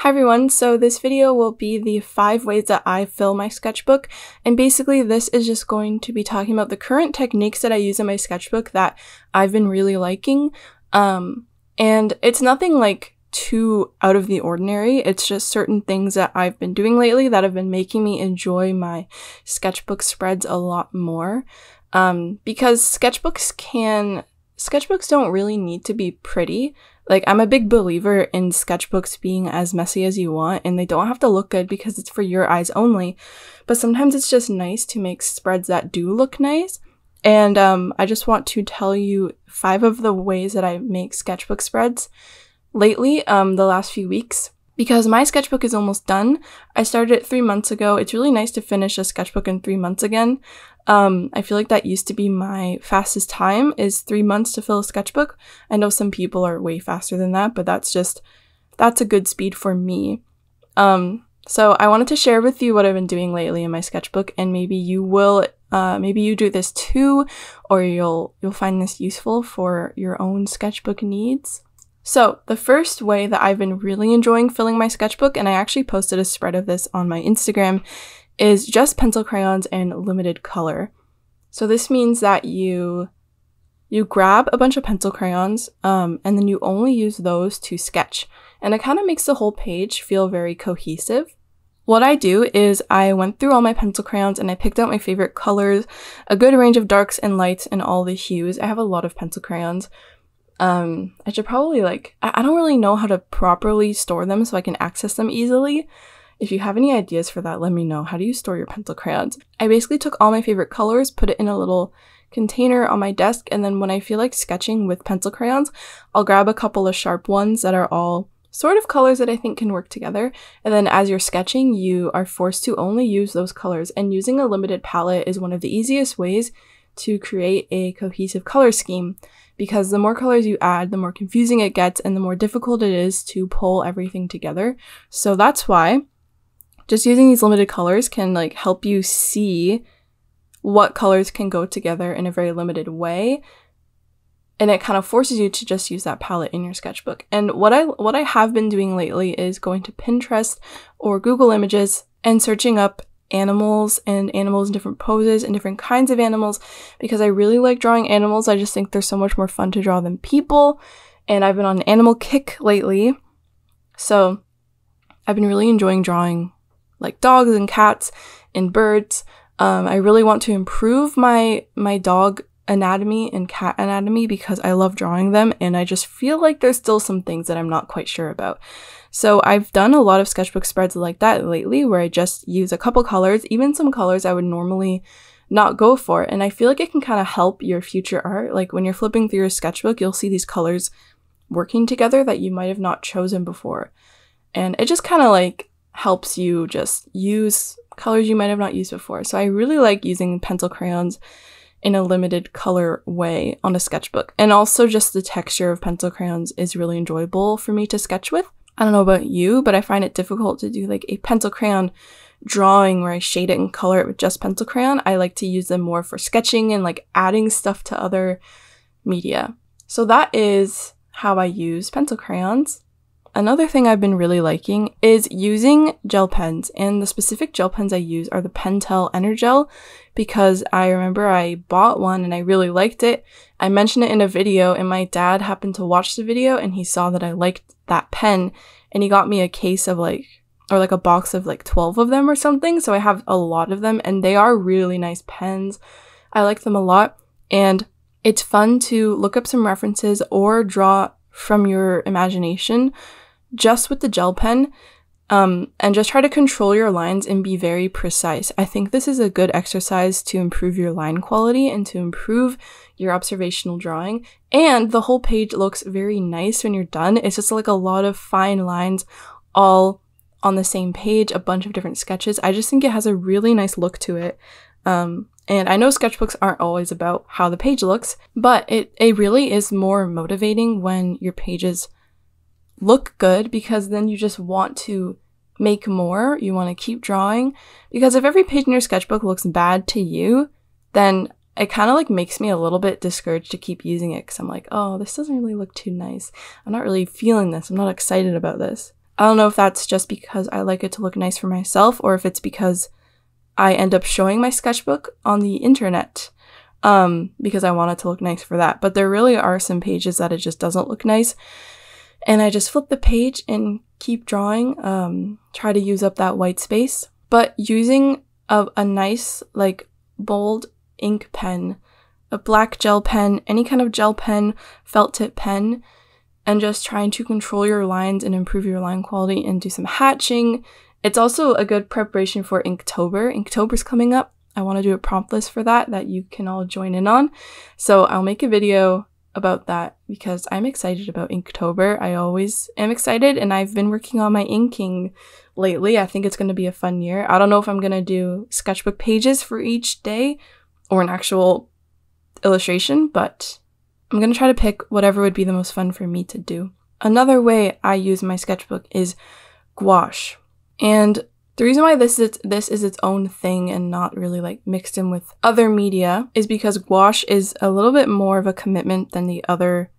Hi everyone, so this video will be the 5 ways that I fill my sketchbook, and basically this is just going to be talking about the current techniques that I use in my sketchbook that I've been really liking, and it's nothing like too out of the ordinary. It's just certain things that I've been doing lately that have been making me enjoy my sketchbook spreads a lot more, because sketchbooks don't really need to be pretty. Like, I'm a big believer in sketchbooks being as messy as you want, and they don't have to look good because it's for your eyes only. But sometimes it's just nice to make spreads that do look nice. And I just want to tell you 5 of the ways that I make sketchbook spreads lately, the last few weeks. Because my sketchbook is almost done. I started it 3 months ago. It's really nice to finish a sketchbook in 3 months again. I feel like that used to be my fastest time, is 3 months to fill a sketchbook. I know some people are way faster than that, but that's a good speed for me. So I wanted to share with you what I've been doing lately in my sketchbook, and maybe you do this too, or you'll find this useful for your own sketchbook needs. So the first way that I've been really enjoying filling my sketchbook, and I actually posted a spread of this on my Instagram, is just pencil crayons and limited color. So this means that you grab a bunch of pencil crayons, and then you only use those to sketch. And it kind of makes the whole page feel very cohesive. What I do is I went through all my pencil crayons and I picked out my favorite colors, a good range of darks and lights and all the hues. I have a lot of pencil crayons. I should probably I don't really know how to properly store them so I can access them easily. If you have any ideas for that, let me know. How do you store your pencil crayons? I basically took all my favorite colors, put it in a little container on my desk, and then when I feel like sketching with pencil crayons, I'll grab a couple of sharp ones that are all sort of colors that I think can work together. And then as you're sketching, you are forced to only use those colors, and using a limited palette is one of the easiest ways to create a cohesive color scheme, because the more colors you add, the more confusing it gets and the more difficult it is to pull everything together. So that's why just using these limited colors can help you see what colors can go together in a very limited way. And it kind of forces you to just use that palette in your sketchbook. And what I have been doing lately is going to Pinterest or Google Images and searching up animals in different poses and different kinds of animals, because I really like drawing animals. I just think they're so much more fun to draw than people. And I've been on an animal kick lately. So I've been really enjoying drawing dogs and cats and birds. I really want to improve my dog anatomy and cat anatomy because I love drawing them, and I just feel like there's still some things that I'm not quite sure about. So I've done a lot of sketchbook spreads like that lately, where I just use a couple colors, even some colors I would normally not go for, and I feel like it can kind of help your future art. Like when you're flipping through your sketchbook, you'll see these colors working together that you might have not chosen before, and it just kind of helps you just use colors you might have not used before. So I really like using pencil crayons in a limited color way on a sketchbook. And also just the texture of pencil crayons is really enjoyable for me to sketch with. I don't know about you, but I find it difficult to do a pencil crayon drawing where I shade it and color it with just pencil crayon. I like to use them more for sketching and adding stuff to other media. So that is how I use pencil crayons. Another thing I've been really liking is using gel pens, and the specific gel pens I use are the Pentel Energel, because I remember I bought one and I really liked it. I mentioned it in a video, and my dad happened to watch the video and he saw that I liked that pen, and he got me a case of or a box of 12 of them or something. So I have a lot of them, and they are really nice pens. I like them a lot, and it's fun to look up some references or draw from your imagination just with the gel pen, and just try to control your lines and be very precise. I think this is a good exercise to improve your line quality and to improve your observational drawing, and the whole page looks very nice when you're done. It's just a lot of fine lines all on the same page, a bunch of different sketches. I just think it has a really nice look to it. And I know sketchbooks aren't always about how the page looks, but it really is more motivating when your pages look good, because then you just want to make more. You want to keep drawing, because if every page in your sketchbook looks bad to you, then it kind of makes me a little bit discouraged to keep using it, because I'm oh, this doesn't really look too nice. I'm not really feeling this. I'm not excited about this. I don't know if that's just because I like it to look nice for myself, or if it's because I end up showing my sketchbook on the internet, because I want it to look nice for that. But there really are some pages that it just doesn't look nice, and I just flip the page and keep drawing, try to use up that white space. But using a nice, like, bold ink pen, a black gel pen, any kind of gel pen, felt tip pen, and just trying to control your lines and improve your line quality and do some hatching. It's also a good preparation for Inktober. Inktober's coming up. I want to do a prompt list for that you can all join in on. So I'll make a video about that because I'm excited about Inktober. I always am excited, and I've been working on my inking lately. I think it's going to be a fun year. I don't know if I'm going to do sketchbook pages for each day or an actual illustration, but I'm going to try to pick whatever would be the most fun for me to do. Another way I use my sketchbook is gouache. And the reason why this is its own thing and not really like mixed in with other media is because gouache is a little bit more of a commitment than the other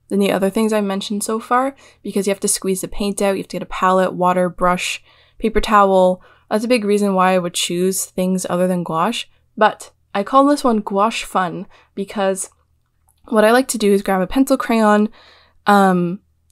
things I mentioned so far, because you have to squeeze the paint out, you have to get a palette, water, brush, paper towel. That's a big reason why I would choose things other than gouache. But I call this one gouache fun because what I like to do is grab a pencil crayon,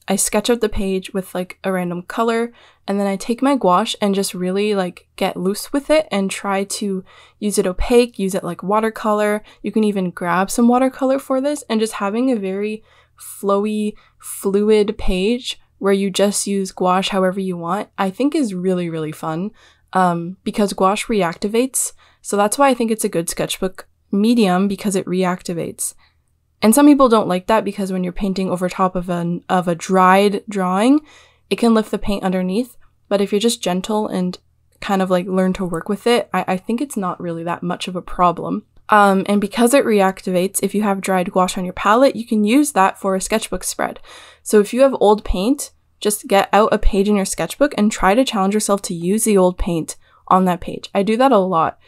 I sketch out the page with like a random color, and then I take my gouache and just really like get loose with it and try to use it opaque, use it like watercolor. You can even grab some watercolor for this, and just having a very flowy, fluid page where you just use gouache however you want, I think is really, really fun, because gouache reactivates. So that's why I think it's a good sketchbook medium, because it reactivates. And some people don't like that because when you're painting over top of a dried drawing, it can lift the paint underneath. But if you're just gentle and kind of like learn to work with it, I think it's not really that much of a problem. And because it reactivates, if you have dried gouache on your palette, you can use that for a sketchbook spread. So if you have old paint, just get out a page in your sketchbook and try to challenge yourself to use the old paint on that page. I do that a lot.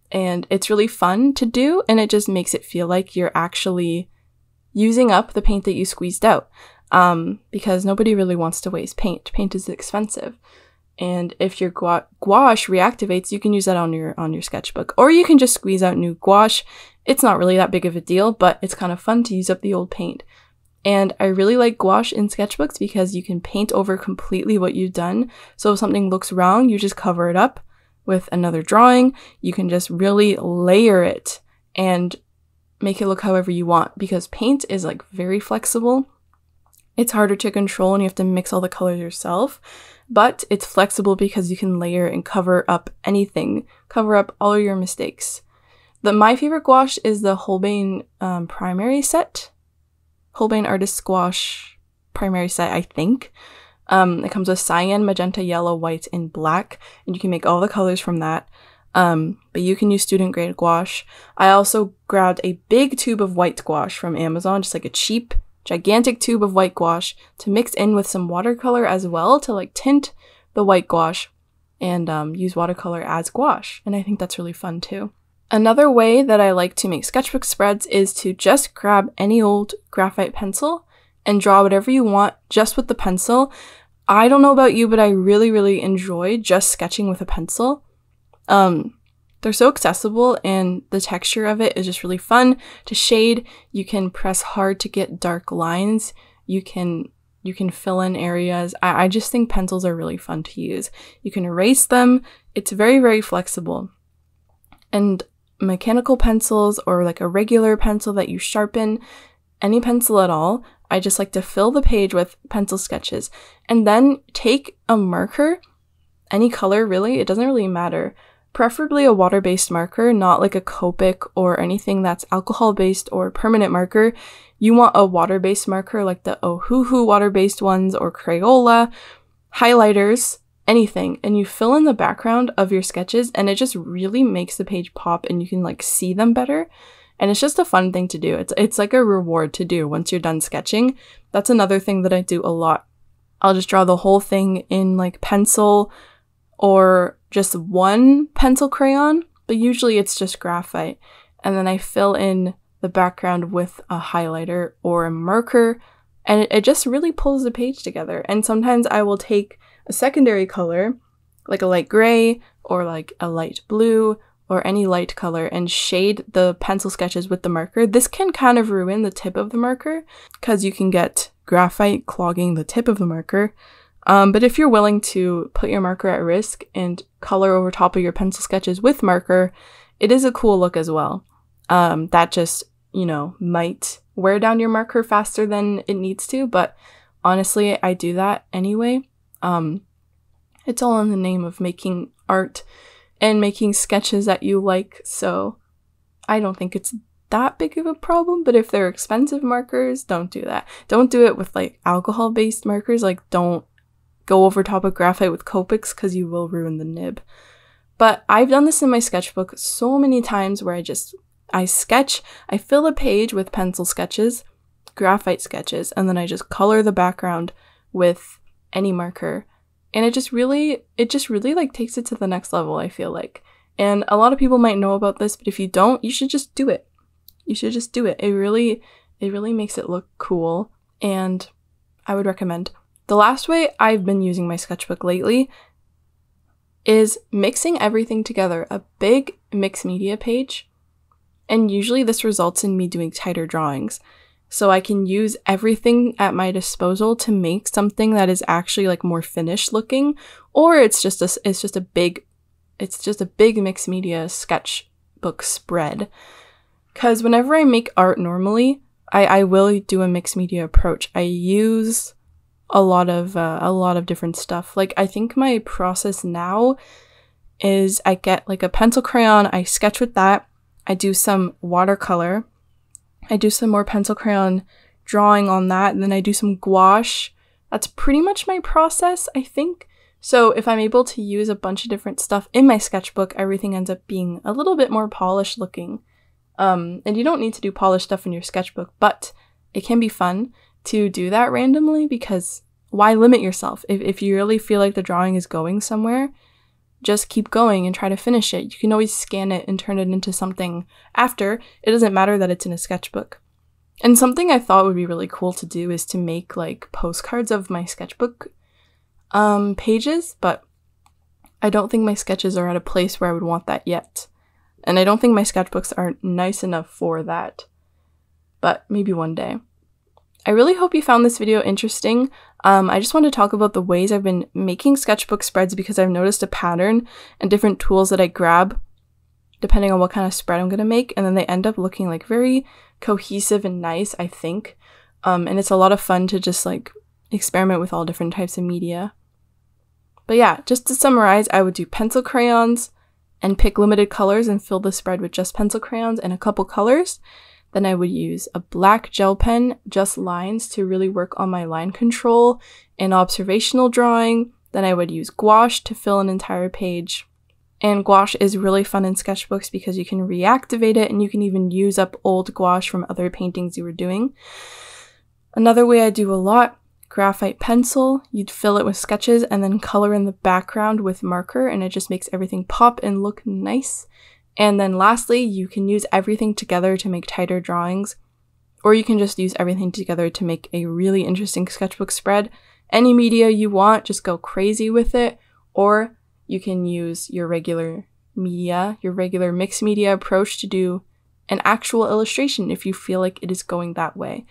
And it's really fun to do, and it just makes it feel like you're actually using up the paint that you squeezed out, because nobody really wants to waste paint. Paint is expensive. And if your gouache reactivates, you can use that on your sketchbook, or you can just squeeze out new gouache. It's not really that big of a deal, but it's kind of fun to use up the old paint. And I really like gouache in sketchbooks because you can paint over completely what you've done. So if something looks wrong, you just cover it up with another drawing. You can just really layer it and make it look however you want, because paint is like very flexible. It's harder to control and you have to mix all the colors yourself, but it's flexible because you can layer and cover up anything, cover up all your mistakes. My favorite gouache is the Holbein primary set, Holbein Artist Gouache primary set, I think. It comes with cyan, magenta, yellow, white, and black, and you can make all the colors from that. But you can use student grade gouache. I also grabbed a big tube of white gouache from Amazon, just like a cheap, gigantic tube of white gouache, to mix in with some watercolor as well to like tint the white gouache and use watercolor as gouache. And I think that's really fun too. Another way that I like to make sketchbook spreads is to just grab any old graphite pencil and draw whatever you want just with the pencil. I don't know about you, but I really, really enjoy just sketching with a pencil. They're so accessible, and the texture of it is just really fun to shade. You can press hard to get dark lines. You can fill in areas. I just think pencils are really fun to use. You can erase them. It's very, very flexible. And mechanical pencils, or like a regular pencil that you sharpen, any pencil at all, I just like to fill the page with pencil sketches, and then take a marker, any color really, it doesn't really matter, preferably a water-based marker, not like a Copic or anything that's alcohol-based or permanent marker. You want a water-based marker like the Ohuhu water-based ones, or Crayola, highlighters, anything, and you fill in the background of your sketches, and it just really makes the page pop and you can like see them better. And it's just a fun thing to do. It's like a reward to do once you're done sketching. That's another thing that I do a lot. I'll just draw the whole thing in like pencil or just one pencil crayon, but usually it's just graphite. And then I fill in the background with a highlighter or a marker, and it just really pulls the page together. And sometimes I will take a secondary color, like a light gray or like a light blue or any light color, and shade the pencil sketches with the marker. This can kind of ruin the tip of the marker because you can get graphite clogging the tip of the marker. But if you're willing to put your marker at risk and color over top of your pencil sketches with marker, it is a cool look as well. That just, you know, might wear down your marker faster than it needs to, but honestly, I do that anyway. It's all in the name of making art and making sketches that you like, so I don't think it's that big of a problem. But if they're expensive markers, don't do that. Don't do it with like alcohol-based markers. Like, don't go over top of graphite with Copics because you will ruin the nib. But I've done this in my sketchbook so many times where I sketch, I fill a page with pencil sketches, graphite sketches, and then I just color the background with any marker. And it just really like takes it to the next level, I feel like. And a lot of people might know about this, but if you don't, you should just do it. You should just do it. It really makes it look cool, and I would recommend. The last way I've been using my sketchbook lately is mixing everything together, a big mixed media page. And usually this results in me doing tighter drawings. So I can use everything at my disposal to make something that is actually like more finished looking, or it's just a big mixed media sketchbook spread. Because whenever I make art normally, I will do a mixed media approach. I use a lot of different stuff. Like, I think my process now is I get like a pencil crayon, I sketch with that, I do some watercolor, I do some more pencil crayon drawing on that, and then I do some gouache. That's pretty much my process, I think. So if I'm able to use a bunch of different stuff in my sketchbook, everything ends up being a little bit more polished looking. And you don't need to do polished stuff in your sketchbook, but it can be fun to do that randomly, because why limit yourself? If you really feel like the drawing is going somewhere, just keep going and try to finish it. You can always scan it and turn it into something after. It doesn't matter that it's in a sketchbook. And something I thought would be really cool to do is to make like postcards of my sketchbook pages, but I don't think my sketches are at a place where I would want that yet. And I don't think my sketchbooks are nice enough for that, but maybe one day. I really hope you found this video interesting. I just want to talk about the ways I've been making sketchbook spreads, because I've noticed a pattern and different tools that I grab depending on what kind of spread I'm going to make, and then they end up looking like very cohesive and nice, I think. And it's a lot of fun to just like experiment with all different types of media. But yeah, just to summarize, I would do pencil crayons and pick limited colors and fill the spread with just pencil crayons and a couple colors. Then I would use a black gel pen, just lines, to really work on my line control and observational drawing. Then I would use gouache to fill an entire page. And gouache is really fun in sketchbooks because you can reactivate it, and you can even use up old gouache from other paintings you were doing. Another way I do a lot, graphite pencil. You'd fill it with sketches and then color in the background with marker, and it just makes everything pop and look nice. And then lastly, you can use everything together to make tighter drawings, or you can just use everything together to make a really interesting sketchbook spread. Any media you want, just go crazy with it, or you can use your regular media, your regular mixed media approach to do an actual illustration if you feel like it is going that way.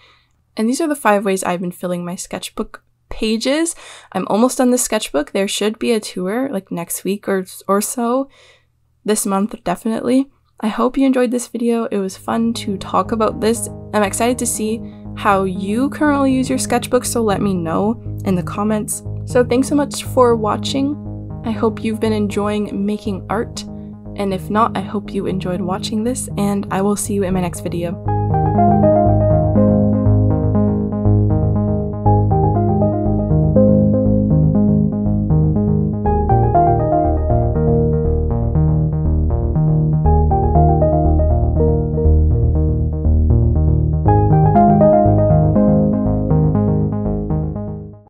And these are the 5 ways I've been filling my sketchbook pages. I'm almost done the sketchbook. There should be a tour like next week or so. This month, definitely. I hope you enjoyed this video. It was fun to talk about this. I'm excited to see how you currently use your sketchbook, so let me know in the comments. So thanks so much for watching. I hope you've been enjoying making art, and if not, I hope you enjoyed watching this, and I will see you in my next video.